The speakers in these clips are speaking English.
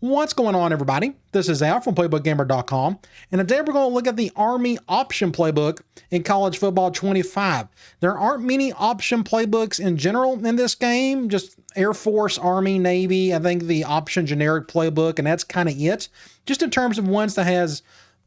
What's going on, everybody? This is Al from PlaybookGamer.com, and today we're going to look at the Army option playbook in College Football 25. There aren't many option playbooks in general in this game, just Air Force, Army, Navy. I think the option generic playbook, and that's kind of it. Just in terms of ones that has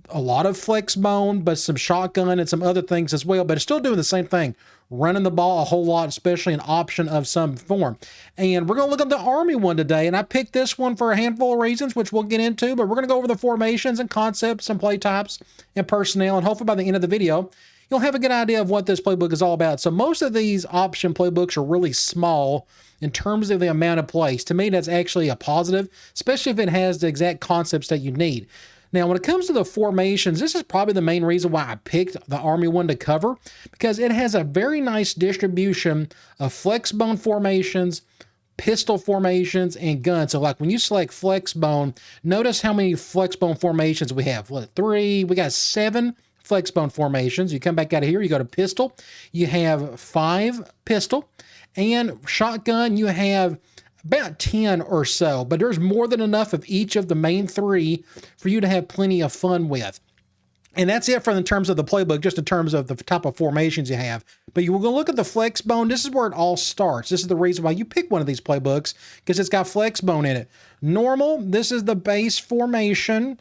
a lot of flex bone, but some shotgun and some other things as well, but it's still doing the same thing. Running the ball a whole lot, especially an option of some form. And we're going to look at the Army one today, and I picked this one for a handful of reasons, which we'll get into, but we're going to go over the formations and concepts and play types and personnel, and hopefully by the end of the video, you'll have a good idea of what this playbook is all about. So most of these option playbooks are really small in terms of the amount of plays. To me, that's actually a positive, especially if it has the exact concepts that you need. Now, when it comes to the formations, this is probably the main reason why I picked the Army one to cover, because it has a very nice distribution of flex bone formations, pistol formations, and guns. So like when you select flex bone, notice how many flex bone formations we have. What, 3? We got 7 flex bone formations. You come back out of here, you go to pistol, you have 5 pistol, and shotgun, you have about 10 or so, but there's more than enough of each of the main 3 for you to have plenty of fun with. And that's it for in terms of the playbook, just in terms of the type of formations you have. But you will go look at the flex bone. This is where it all starts. This is the reason why you pick one of these playbooks, because it's got flex bone in it. Normal, this is the base formation.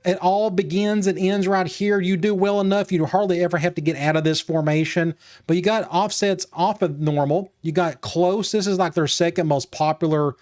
It all begins and ends right here. You do well enough, you hardly ever have to get out of this formation. But you got offsets off of normal. You got close. This is like their second most popular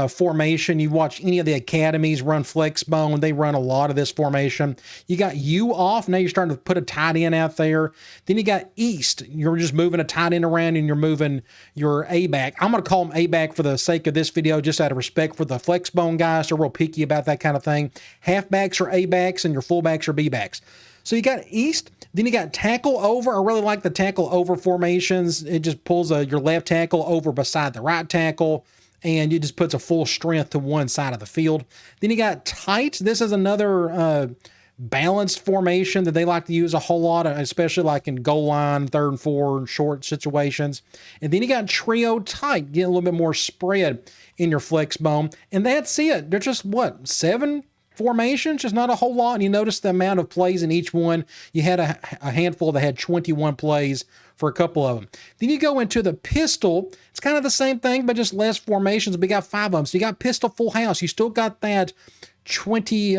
formation. You watch any of the academies run flex bone, they run a lot of this formation. You got U off. Now you're starting to put a tight end out there. Then you got east. You're just moving a tight end around and you're moving your A back. I'm going to call them A back for the sake of this video, just out of respect for the flex bone guys. They're real picky about that kind of thing. Halfbacks are A backs and your fullbacks are B backs. So you got east, then you got tackle over. I really like the tackle over formations. It just pulls your left tackle over beside the right tackle, and it just puts a full strength to one side of the field. Then you got tight. This is another balanced formation that they like to use a whole lot, especially like in goal line, 3rd and 4, and short situations. And then you got trio tight, getting a little bit more spread in your flex bone. And that's it. They're just, what, 7 formations? Just not a whole lot. And you notice the amount of plays in each one. You had a handful that had 21 plays for a couple of them. Then you go into the pistol. It's kind of the same thing, but just less formations. We got 5 of them. So you got pistol full house. You still got that 20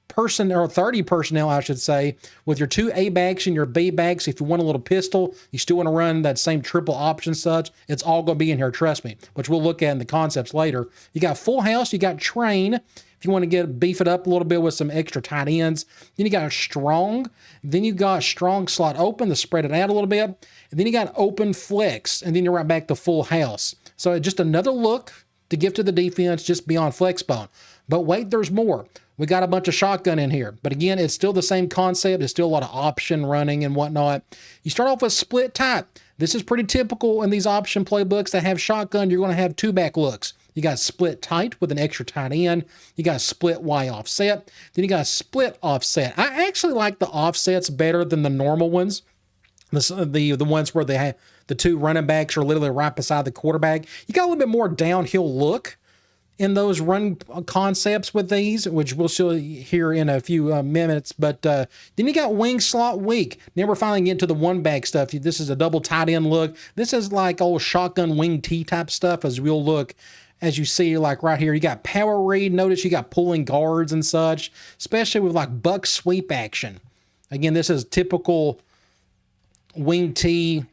person or 30 personnel, I should say, with your 2 A backs and your B backs. If you want a little pistol, you still want to run that same triple option such, it's all going to be in here, trust me, which we'll look at in the concepts later. You got full house, you got train. If you want to beef it up a little bit with some extra tight ends. Then you got strong. Then you got strong slot open to spread it out a little bit. And then you got open flex. And then you're right back to full house. So just another look to give to the defense just beyond flex bone. But wait, there's more. We got a bunch of shotgun in here. But again, it's still the same concept. It's still a lot of option running and whatnot. You start off with split tight. This is pretty typical in these option playbooks that have shotgun. You're going to have 2-back looks. You got split tight with an extra tight end. You got split Y offset. Then you got split offset. I actually like the offsets better than the normal ones. The ones where they have the 2 running backs are literally right beside the quarterback. You got a little bit more downhill look in those run concepts with these, which we'll see here in a few minutes. But then you got wing slot weak. Now we're finally getting to the 1-back stuff. This is a double tight end look. This is like old shotgun wing T type stuff, as we'll look. As you see, like right here, you got power read. Notice you got pulling guards and such, especially with like buck sweep action. Again, this is typical wing T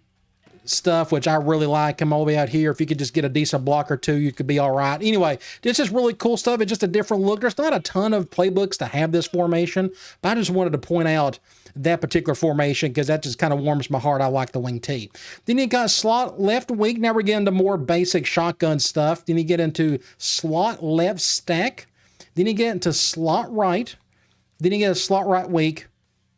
stuff, which I really like. Come all the way out here. If you could just get a decent block or 2, you could be all right. Anyway, this is really cool stuff. It's just a different look. There's not a ton of playbooks to have this formation, but I just wanted to point out that particular formation because that just kind of warms my heart. I like the wing T. Then you got slot left weak. Now we're getting into more basic shotgun stuff. Then you get into slot left stack. Then you get into slot right. Then you get a slot right weak.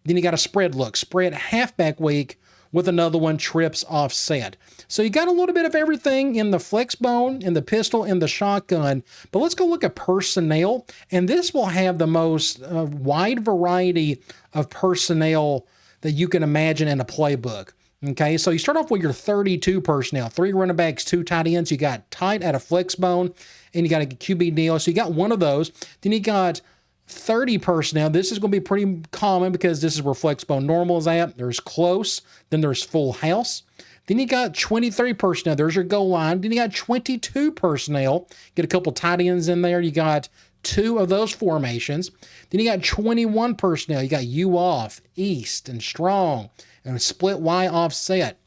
Then you got a spread look. Spread halfback weak with another one trips offset. So you got a little bit of everything in the flex bone, in the pistol, in the shotgun. But let's go look at personnel. And this will have the most wide variety of personnel that you can imagine in a playbook. Okay, so you start off with your 32 personnel, 3 running backs, 2 tight ends. You got tight at a flex bone. and you got a QB deal. So you got one of those. Then you got 30 personnel. This is going to be pretty common because this is where Flexbone Normal is at. There's close, then there's full house. Then you got 23 personnel. There's your goal line. Then you got 22 personnel. Get a couple tight ends in there. You got 2 of those formations. Then you got 21 personnel. You got U off, east, and strong, and a split Y offset.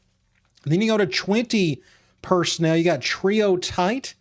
Then you go to 20 personnel. You got trio tight,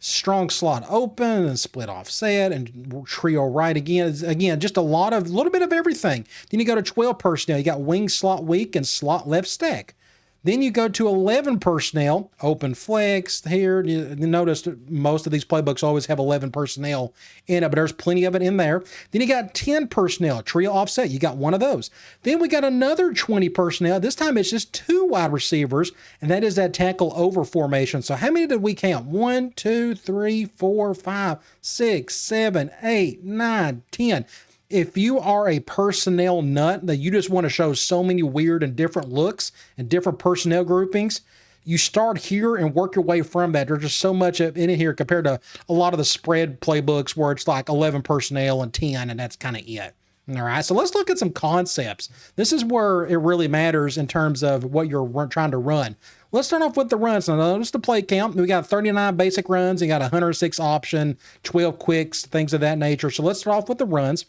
strong slot open, and split offset, and trio right again. Again, just a little bit of everything. Then you go to 12 personnel. You got wing slot weak and slot left stack. Then you go to 11 personnel, open flex here. You notice most of these playbooks always have 11 personnel in it, but there's plenty of it in there. Then you got 10 personnel, trio offset. You got one of those. Then we got another 20 personnel. This time it's just 2 wide receivers, and that is that tackle over formation. So how many did we count? 1, 2, 3, 4, 5, 6, 7, 8, 9, 10. If you are a personnel nut that you just want to show so many weird and different looks and different personnel groupings, you start here and work your way from that. There's just so much in here compared to a lot of the spread playbooks where it's like 11 personnel and 10, and that's kind of it. All right, so let's look at some concepts. This is where it really matters in terms of what you're trying to run. Let's start off with the runs. Now, notice the play count. We got 39 basic runs. You got 106 option, 12 quicks, things of that nature. So let's start off with the runs.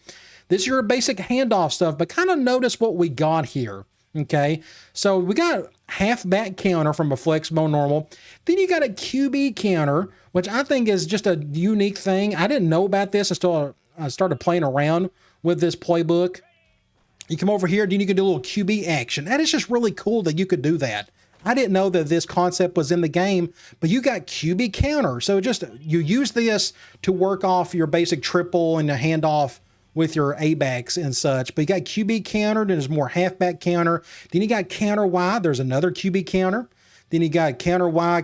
This is your basic handoff stuff, but kind of notice what we got here, okay? So we got halfback counter from a Flexbone Normal. Then you got a QB counter, which I think is just a unique thing. I didn't know about this until I started playing around with this playbook. You come over here, then you can do a little QB action. That is just really cool that you could do that. I didn't know that this concept was in the game, but you got QB counter. So just you use this to work off your basic triple and the handoff with your A-backs and such. But you got QB counter, then there's more halfback counter. Then you got counter Y, there's another QB counter. Then you got counter Y,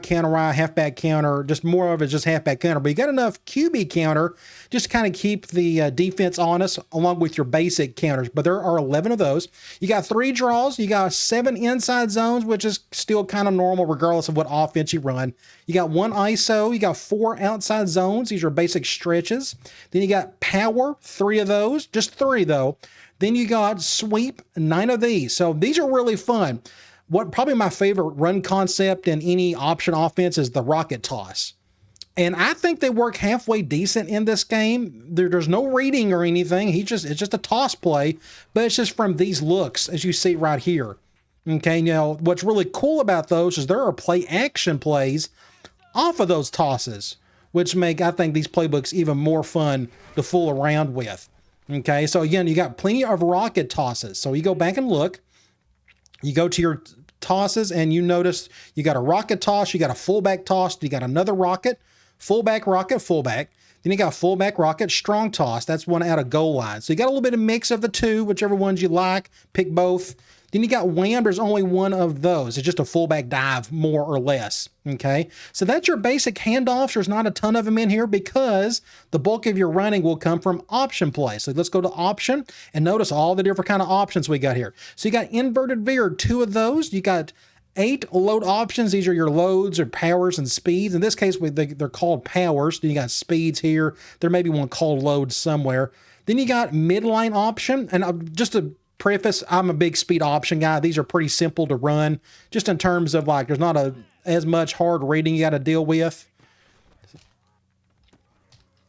halfback counter, just more of it just halfback counter. But you got enough QB counter just to kind of keep the defense honest along with your basic counters. But there are 11 of those. You got 3 draws. You got 7 inside zones, which is still kind of normal regardless of what offense you run. You got 1 ISO. You got 4 outside zones. These are basic stretches. Then you got power, 3 of those, just 3 though. Then you got sweep, 9 of these. So these are really fun. What probably my favorite run concept in any option offense is the rocket toss. And I think they work halfway decent in this game. There's no reading or anything. It's just a toss play, but it's just from these looks, as you see right here. Okay, now what's really cool about those is there are play action plays off of those tosses, which make, I think, these playbooks even more fun to fool around with. Okay, so again, you got plenty of rocket tosses. So you go back and look. You go to your tosses and you notice you got a rocket toss, you got a fullback toss, you got another rocket, fullback, fullback. Then you got fullback, rocket, strong toss. That's one out of goal line. So you got a little bit of mix of the two, whichever ones you like, pick both. Then you got wham, there's only one of those. It's just a fullback dive, more or less, okay? So that's your basic handoffs. There's not a ton of them in here because the bulk of your running will come from option play. So let's go to option and notice all the different kind of options we got here. So you got inverted veer, 2 of those. You got 8 load options. These are your loads or powers and speeds. In this case, they're called powers. Then you got speeds here. There may be one called loads somewhere. Then you got midline option. And just to preface, I'm a big speed option guy. These are pretty simple to run, just in terms of like there's not as much hard reading you got to deal with.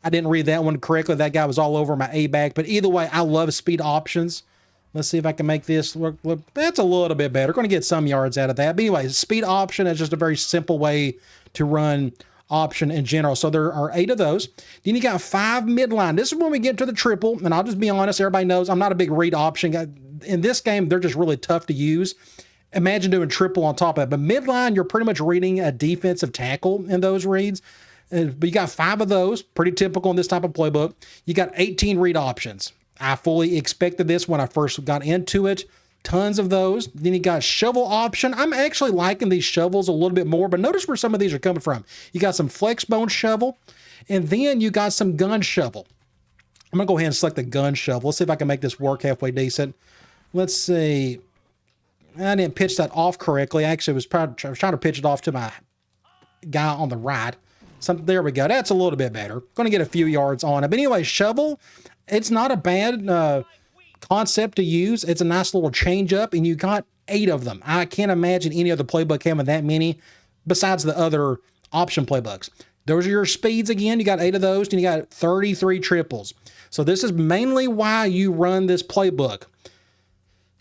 I didn't read that one correctly. That guy was all over my A-back. But either way, I love speed options. Let's see if I can make this look. That's a little bit better. Going to get some yards out of that. But anyway, speed option is just a very simple way to run option in general. So there are 8 of those. Then you got 5 midline. This is when we get to the triple. And I'll just be honest, everybody knows I'm not a big read option guy. In this game, they're just really tough to use. Imagine doing triple on top of it. But midline, you're pretty much reading a defensive tackle in those reads. But you got 5 of those, pretty typical in this type of playbook. You got 18 read options. I fully expected this when I first got into it. Tons of those. Then you got shovel option. I'm actually liking these shovels a little bit more, but notice where some of these are coming from. You got some flexbone shovel, and then you got some gun shovel. I'm going to go ahead and select the gun shovel. Let's see if I can make this work halfway decent. Let's see. I didn't pitch that off correctly. Actually, I was trying to pitch it off to my guy on the right. There we go. That's a little bit better. Going to get a few yards on it. But anyway, shovel, it's not a bad concept to use. It's a nice little change up, and you got 8 of them. I can't imagine any other playbook having that many besides the other option playbooks. Those are your speeds again. You got 8 of those, and you got 33 triples. So this is mainly why you run this playbook.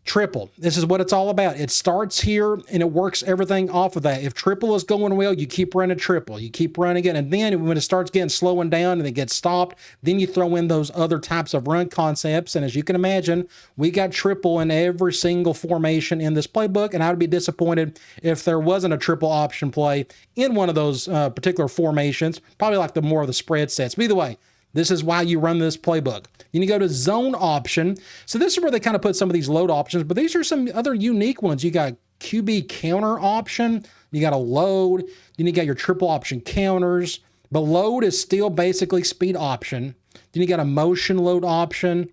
Triple. This is what it's all about. It starts here and it works everything off of that. If triple is going well, you keep running triple. You keep running it. And then when it starts getting slowing down and it gets stopped, then you throw in those other types of run concepts. And as you can imagine, we got triple in every single formation in this playbook. And I would be disappointed if there wasn't a triple option play in one of those particular formations, probably like the more of the spread sets. But either way, this is why you run this playbook. You need to go to zone option. So this is where they kind of put some of these load options, but these are some other unique ones. You got QB counter option. You got a load. Then you got your triple option counters. But load is still basically speed option. Then you got a motion load option.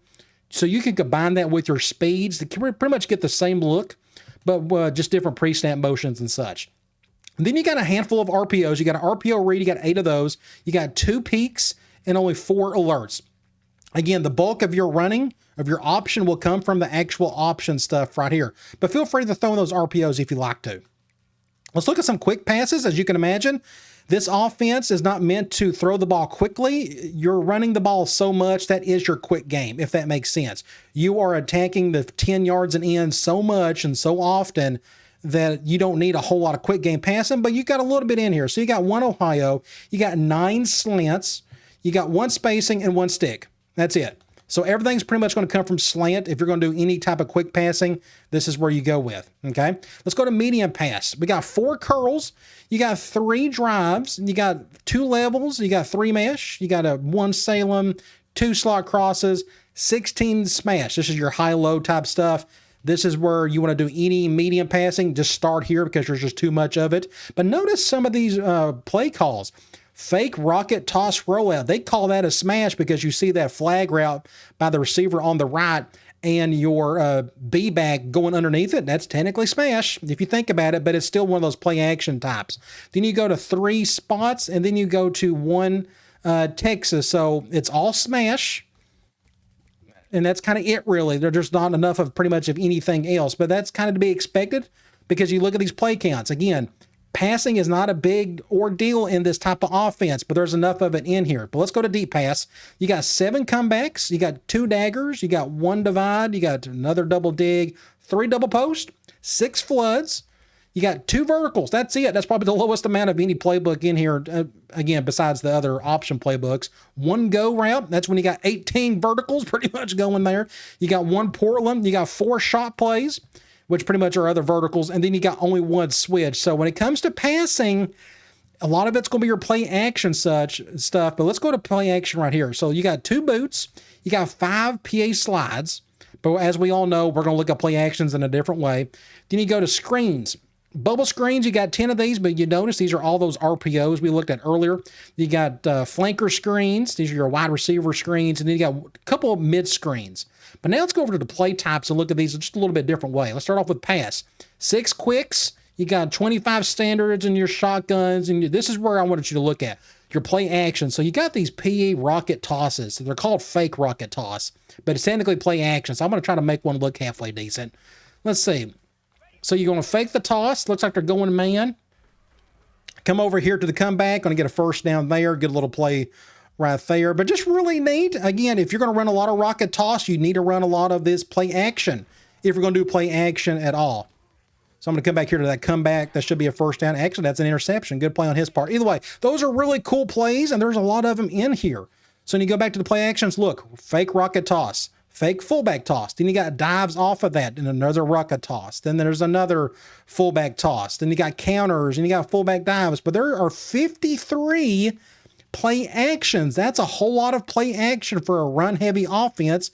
So you can combine that with your speeds to pretty much get the same look, but just different pre-snap motions and such. And then you got a handful of RPOs. You got an RPO read. You got 8 of those. You got 2 peaks and only 4 alerts. Again, the bulk of your running, of your option, will come from the actual option stuff right here. But feel free to throw in those RPOs if you like to. Let's look at some quick passes. As you can imagine, this offense is not meant to throw the ball quickly. You're running the ball so much, that is your quick game, if that makes sense. You are attacking the 10 yards and in so much and so often that you don't need a whole lot of quick game passing, but you got a little bit in here. So you got 1 Ohio, you got 9 slants, you got 1 spacing and 1 stick. That's it. So everything's pretty much going to come from slant. If you're going to do any type of quick passing, this is where you go with, okay? Let's go to medium pass. We got 4 curls. You got 3 drives. You got 2 levels. You got 3 mesh. You got a 1 Salem, 2 slot crosses, 16 smash. This is your high-low type stuff. This is where you want to do any medium passing. Just start here because there's just too much of it. But notice some of these play calls. Fake rocket toss rollout. They call that a smash because you see that flag route by the receiver on the right and your B-back going underneath it. That's technically smash if you think about it, but it's still one of those play action types. Then you go to 3 spots and then you go to 1 Texas. So it's all smash. And that's kind of it, really. There's just not enough of pretty much of anything else. But that's kind of to be expected because you look at these play counts. Again, passing is not a big ordeal in this type of offense, but there's enough of it in here. But let's go to deep pass. You got 7 comebacks. You got 2 daggers. You got 1 divide. You got another double dig, 3 double post, 6 floods. You got 2 verticals. That's it. That's probably the lowest amount of any playbook in here, again, besides the other option playbooks. 1 go route. That's when you got 18 verticals pretty much going there. You got 1 Portland. You got 4 shot plays, which pretty much are other verticals. And then you got only 1 switch. So when it comes to passing, a lot of it's going to be your play action such stuff. But let's go to play action right here. So you got 2 boots. You got 5 PA slides. But as we all know, we're going to look at play actions in a different way. Then you go to screens. Bubble screens, you got 10 of these, but you notice these are all those RPOs we looked at earlier. You got flanker screens. These are your wide receiver screens. And then you got a couple of mid screens. But now let's go over to the play types and look at these just a little bit different way. Let's start off with pass. 6 quicks. You got 25 standards and your shotguns. And this is where I wanted you to look at your play action. So you got these PE rocket tosses. So they're called fake rocket toss, but it's technically play action. So I'm going to try to make one look halfway decent. Let's see. So you're going to fake the toss. Looks like they're going man. Come over here to the comeback. Going to get a first down there. Get a little play right there. But just really neat. Again, if you're going to run a lot of rocket toss, you need to run a lot of this play action if you're going to do play action at all. So I'm going to come back here to that comeback. That should be a first down. Actually, that's an interception. Good play on his part. Either way, those are really cool plays, and there's a lot of them in here. So when you go back to the play actions, look, fake rocket toss. Fake fullback toss. Then you got dives off of that and another rocket toss. Then there's another fullback toss. Then you got counters and you got fullback dives. But there are 53 play actions. That's a whole lot of play action for a run-heavy offense.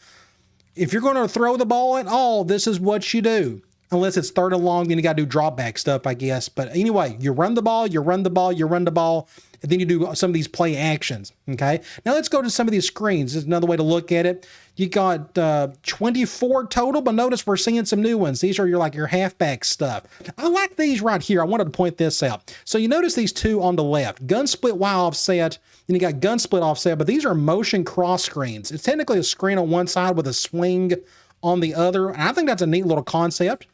If you're going to throw the ball at all, this is what you do. Unless it's 3rd and long, then you got to do drop back stuff, I guess. But anyway, you run the ball, you run the ball, you run the ball, and then you do some of these play actions, okay? Now let's go to some of these screens. This is another way to look at it. You got 24 total, but notice we're seeing some new ones. These are your halfback stuff. I like these right here. I wanted to point this out. So you notice these two on the left, gun split Y offset, and you got gun split offset, but these are motion cross screens. It's technically a screen on one side with a swing on the other, and I think that's a neat little concept.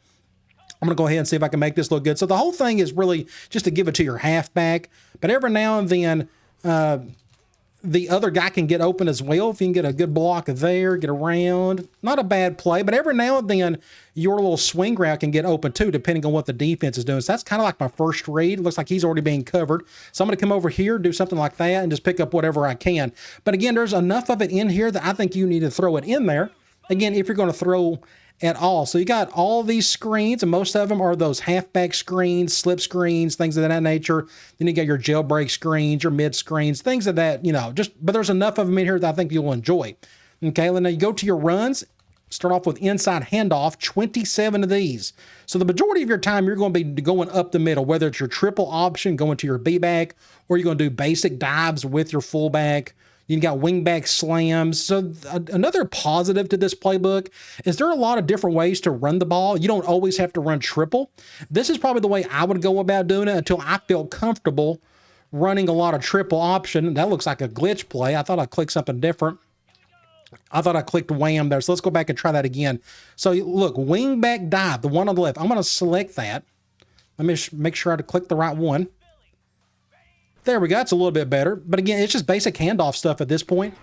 I'm going to go ahead and see if I can make this look good. So the whole thing is really just to give it to your halfback, but every now and then the other guy can get open as well. If you can get a good block there, get around, not a bad play, but every now and then your little swing route can get open too, depending on what the defense is doing. So that's kind of like my first read. It looks like he's already being covered. So I'm going to come over here, do something like that, and just pick up whatever I can. But again, there's enough of it in here that I think you need to throw it in there. Again, if you're going to throw at all. So you got all these screens, and most of them are those halfback screens, slip screens, things of that nature. Then you got your jailbreak screens, your mid screens, things of that, but there's enough of them in here that I think you'll enjoy. Okay, then you go to your runs, start off with inside handoff, 27 of these. So the majority of your time, you're going to be going up the middle, whether it's your triple option, going to your B-back, or you're going to do basic dives with your fullback. You got wingback slams. So another positive to this playbook is there are a lot of different ways to run the ball. You don't always have to run triple. This is probably the way I would go about doing it until I felt comfortable running a lot of triple option. That looks like a glitch play. I thought I clicked something different. I thought I clicked wham there. So let's go back and try that again. So look, wingback dive, the one on the left. I'm going to select that. Let me make sure I click the right one. There we go. It's a little bit better. But again, it's just basic handoff stuff at this point.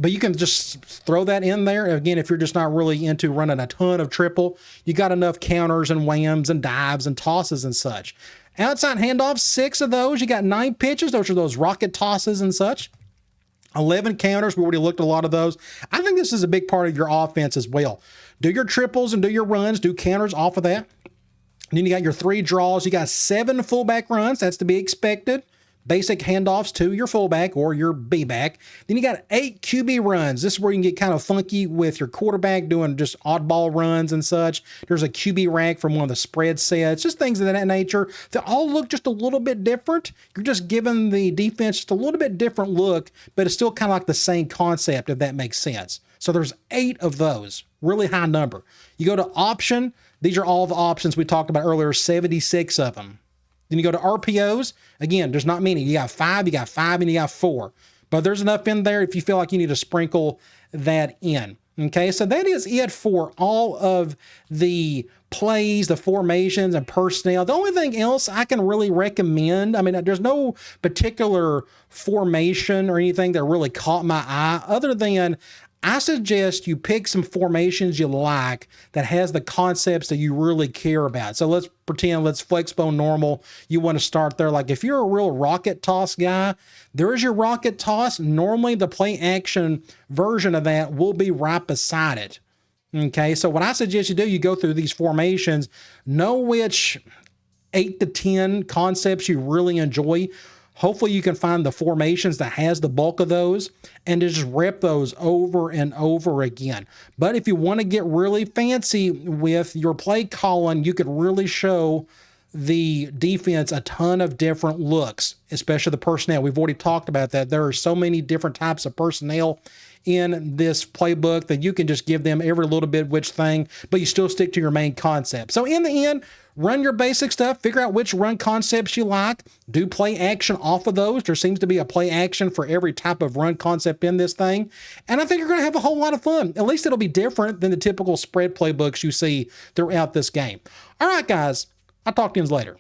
But you can just throw that in there. Again, if you're just not really into running a ton of triple, you got enough counters and whams and dives and tosses and such. Outside handoffs, 6 of those. You got 9 pitches. Those are those rocket tosses and such. 11 counters. We already looked at a lot of those. I think this is a big part of your offense as well. Do your triples and do your runs. Do counters off of that. And then you got your 3 draws. You got 7 fullback runs. That's to be expected. Basic handoffs to your fullback or your B-back. Then you got 8 QB runs. This is where you can get kind of funky with your quarterback doing just oddball runs and such. There's a QB rack from one of the spread sets, just things of that nature. They all look just a little bit different. You're just giving the defense just a little bit different look, but it's still kind of like the same concept, if that makes sense. So there's 8 of those, really high number. You go to option. These are all the options we talked about earlier, 76 of them. Then you go to RPOs. Again, there's not many. You got 5, and you got 4. But there's enough in there if you feel like you need to sprinkle that in. Okay, so that is it for all of the plays, the formations, and personnel. The only thing else I can really recommend, there's no particular formation or anything that really caught my eye other than I suggest you pick some formations you like that has the concepts that you really care about. So let's flexbone normal. You want to start there. Like if you're a real rocket toss guy, there's your rocket toss. Normally the play action version of that will be right beside it. Okay, so what I suggest you do, you go through these formations, know which 8 to 10 concepts you really enjoy. Hopefully you can find the formations that has the bulk of those and just rep those over and over again. But if you want to get really fancy with your play calling, you could really show the defense a ton of different looks, especially the personnel. We've already talked about that. There are so many different types of personnel in this playbook that you can just give them every little bit which thing, but you still stick to your main concept. So in the end, run your basic stuff, figure out which run concepts you like, do play action off of those. There seems to be a play action for every type of run concept in this thing. And I think you're going to have a whole lot of fun. At least it'll be different than the typical spread playbooks you see throughout this game. All right, guys, I'll talk to you later.